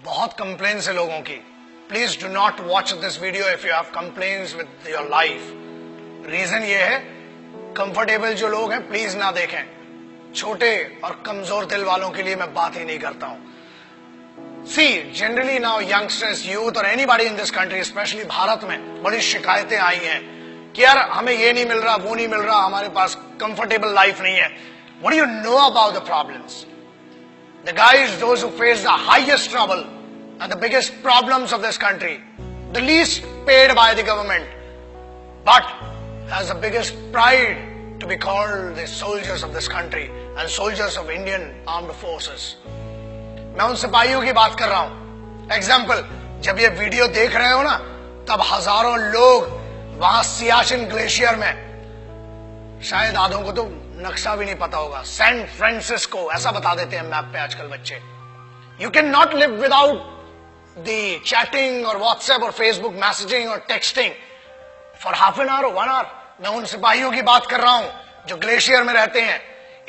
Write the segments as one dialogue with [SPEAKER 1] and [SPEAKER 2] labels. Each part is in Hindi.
[SPEAKER 1] बहुत कंप्लेन्स है लोगों की. Please do not watch this video if you have complaints with your life. Reason ये है, कंफर्टेबल जो लोग हैं प्लीज ना देखें. छोटे और कमजोर दिल वालों के लिए मैं बात ही नहीं करता हूं. See generally now youngsters, youth और anybody in this country, specially Bharat में बड़ी शिकायतें आई हैं कि यार हमें ये नहीं मिल रहा, वो नहीं मिल रहा, हमारे पास कंफर्टेबल लाइफ नहीं है. What do you know about the problems? The guys, those who face the highest trouble and the biggest problems of this country, the least paid by the government, but has the biggest pride to be called the soldiers of this country and soldiers of Indian Armed Forces. मैं उन सिपाहियों की बात कर रहा हूं. एग्जाम्पल, जब ये वीडियो देख रहे हो ना, तब हजारों लोग वहां सियाचिन ग्लेशियर में, शायद आधों को तो नक्शा भी नहीं पता होगा, सैन फ्रांसिस्को ऐसा बता देते हैं मैप पे आजकल बच्चे. You can not live without the chatting और व्हाट्सएप और फेसबुक मैसेजिंग और texting for half an hour और 1 आवर. मैं उन सिपाहियों की बात कर रहा हूं जो ग्लेशियर में रहते हैं.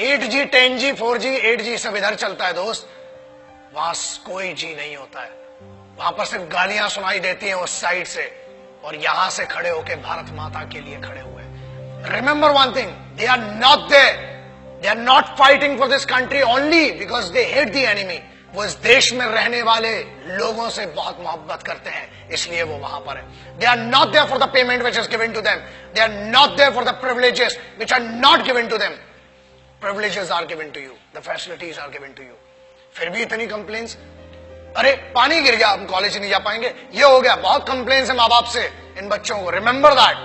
[SPEAKER 1] 8G 10G 4G 8G सब इधर चलता है दोस्त. वहां कोई जी नहीं होता है. वहां पर सिर्फ गालियां सुनाई देती हैं उस साइड से, और यहां से खड़े होकर भारत माता के लिए खड़े हुए. Remember one thing, they are not there. They are not fighting for this country only because they hate the enemy. वो इस देश में रहने वाले लोगों से बहुत मोहब्बत करते हैं, इसलिए वो वहां पर है. They are not there for the payment which is given to them. They are not there for the privileges which are not given to them. Privileges are given to you. The facilities are given to you. फिर भी इतनी कंप्लेन्स. अरे पानी गिर गया, हम कॉलेज नहीं जा पाएंगे, ये हो गया. बहुत कंप्लेन्स है माँ बाप से इन बच्चों को. Remember that.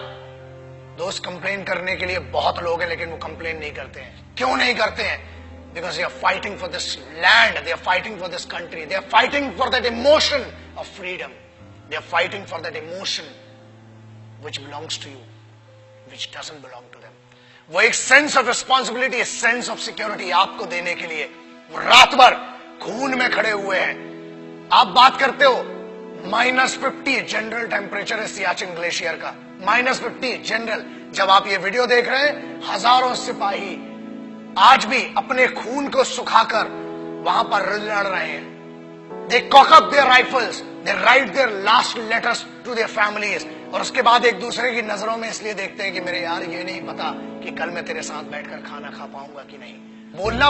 [SPEAKER 1] दोस्त कंप्लेन करने के लिए बहुत लोग हैं, लेकिन वो कंप्लेन नहीं करते हैं. क्यों नहीं करते हैं? Because they are fighting for this land, they are fighting for this country, they are fighting for that emotion of freedom, they are fighting for that emotion which belongs to you, which doesn't belong to them. वो एक sense of responsibility, sense of security आपको देने के लिए वो रात भर खून में खड़े हुए हैं. आप बात करते हो -50 जनरल टेम्परेचर है सियाचिन ग्लेशियर का. -50 जनरल. जब आप ये वीडियो देख रहे हैं, हजारों सिपाही आज भी अपने खून को सुखाकर वहां पर लड़ रहे हैं. They cock up their rifles, they write their last letters to their families, और उसके बाद एक दूसरे की नजरों में इसलिए देखते हैं कि मेरे यार ये नहीं पता कि कल मैं तेरे साथ बैठकर खाना खा पाऊंगा कि नहीं. बोलना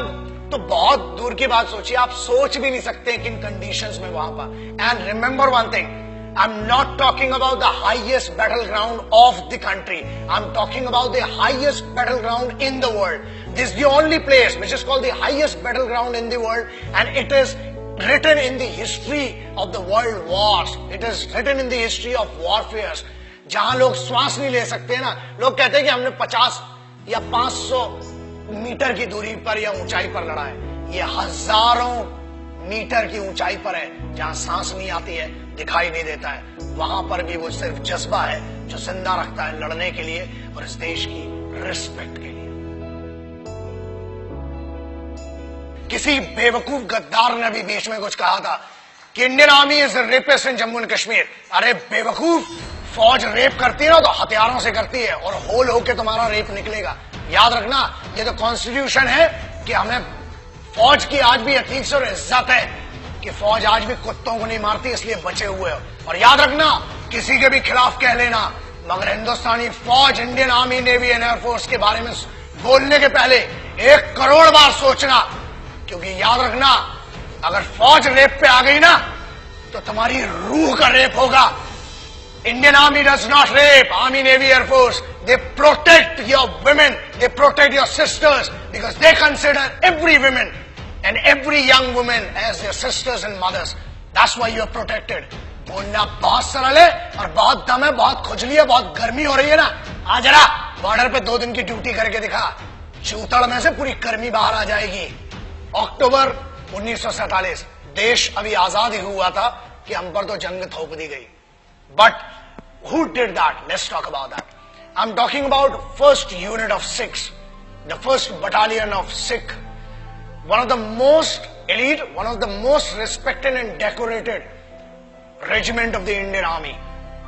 [SPEAKER 1] तो बहुत दूर की बात सोचिए, आप सोच भी नहीं सकते किन कंडीशंस में वहां पर. And remember one thing, I'm not talking about the highest battleground of the country. I'm talking about the highest battleground in the world. This is the only place which is called the highest battleground in the world, and it is written in the history of the world wars. It is written in the history of warfares. जहां लोग श्वास नहीं ले सकते ना, लोग कहते हैं कि हमने 50 या 500 मीटर की दूरी पर या ऊंचाई पर लड़ा है. ये हजारों मीटर की ऊंचाई पर है, जहां सांस नहीं आती है, दिखाई नहीं देता है. वहां पर भी वो सिर्फ जज्बा है जो जिंदा रखता है लड़ने के लिए और इस देश की रिस्पेक्ट के लिए. किसी बेवकूफ गद्दार ने भी बीच में कुछ कहा था कि Indian army is rapist in Jammu and Kashmir. अरे बेवकूफ, फौज रेप करती है ना तो हथियारों से करती है, और होल होके तुम्हारा रेप निकलेगा. याद रखना, ये तो कॉन्स्टिट्यूशन है कि हमें फौज की आज भी अतीक और इज्जत है कि फौज आज भी कुत्तों को नहीं मारती, इसलिए बचे हुए हो. और याद रखना, किसी के भी खिलाफ कह लेना, मगर हिंदुस्तानी फौज, Indian army, navy and air force के बारे में बोलने के पहले 1 करोड़ बार सोचना. क्योंकि याद रखना, अगर फौज रेप पे आ गई ना तो तुम्हारी रूह का रेप होगा. Indian Army does not rape. Army, Navy, Air Force, they protect your women, they protect your sisters, because they consider every woman and every young woman as their sisters and mothers. That's why you are protected. बोलना बहुत सरल है और बहुत दम है, बहुत खुजली है, बहुत गर्मी हो रही है ना. आ जरा बॉर्डर पे 2 दिन की ड्यूटी करके दिखा, चूतड़ में से पूरी गर्मी बाहर आ जाएगी. अक्टूबर 1947 देश अभी आजाद ही हुआ था कि हम पर तो जंग थोप दी गई. But who did that? Let's talk about that. I'm talking about first unit of Sikhs, the first battalion of Sikh, one of the most elite, one of the most respected and decorated regiment of the Indian Army,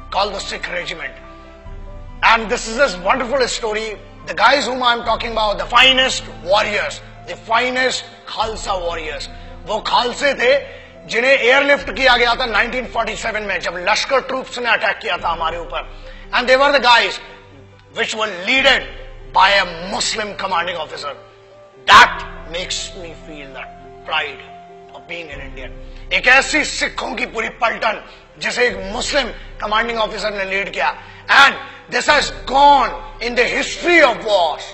[SPEAKER 1] called the Sikh Regiment. And this is this wonderful story The guys whom I'm talking about, the finest warriors, the finest Khalsa warriors, वो खालसे थे जिन्हें एयरलिफ्ट किया गया था 1947 में जब लश्कर ट्रूप्स ने अटैक किया था हमारे ऊपर. And they were the guys which were led by a Muslim commanding officer. That makes me feel that pride of being an Indian. एक ऐसी सिखों की पूरी पलटन जिसे एक मुस्लिम कमांडिंग ऑफिसर ने लीड किया. And this has gone in the history of Wars.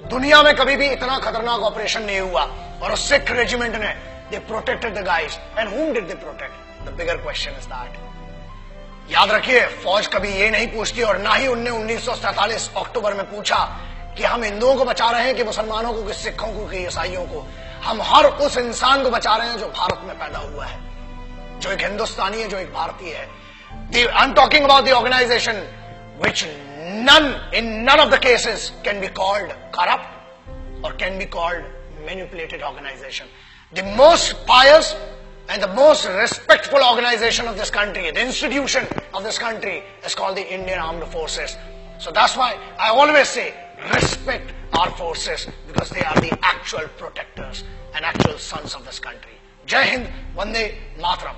[SPEAKER 1] दुनिया में कभी भी इतना खतरनाक ऑपरेशन नहीं हुआ. और उस सिख रेजिमेंट ने they protected the guys. And whom did they protect? The bigger question is that. याद रखिए, फौज कभी ये नहीं पूछती और ना ही उनने 1947 अक्टूबर में पूछा कि हम हिंदुओं को बचा रहे हैं कि मुसलमानों को, कि सिखों को, कि ईसाइयों को. हम हर उस इंसान को बचा रहे हैं जो भारत में पैदा हुआ है, जो एक हिंदुस्तानी है, जो एक भारतीय है. I am talking about the organisation which in none of the cases can be called corrupt or can be called manipulated organization. The most pious and the most respectful organization of this country, the institution of this country is called the Indian Armed Forces. So that's why I always say respect our forces because they are the actual protectors and actual sons of this country. Jai Hind, Vande Mataram.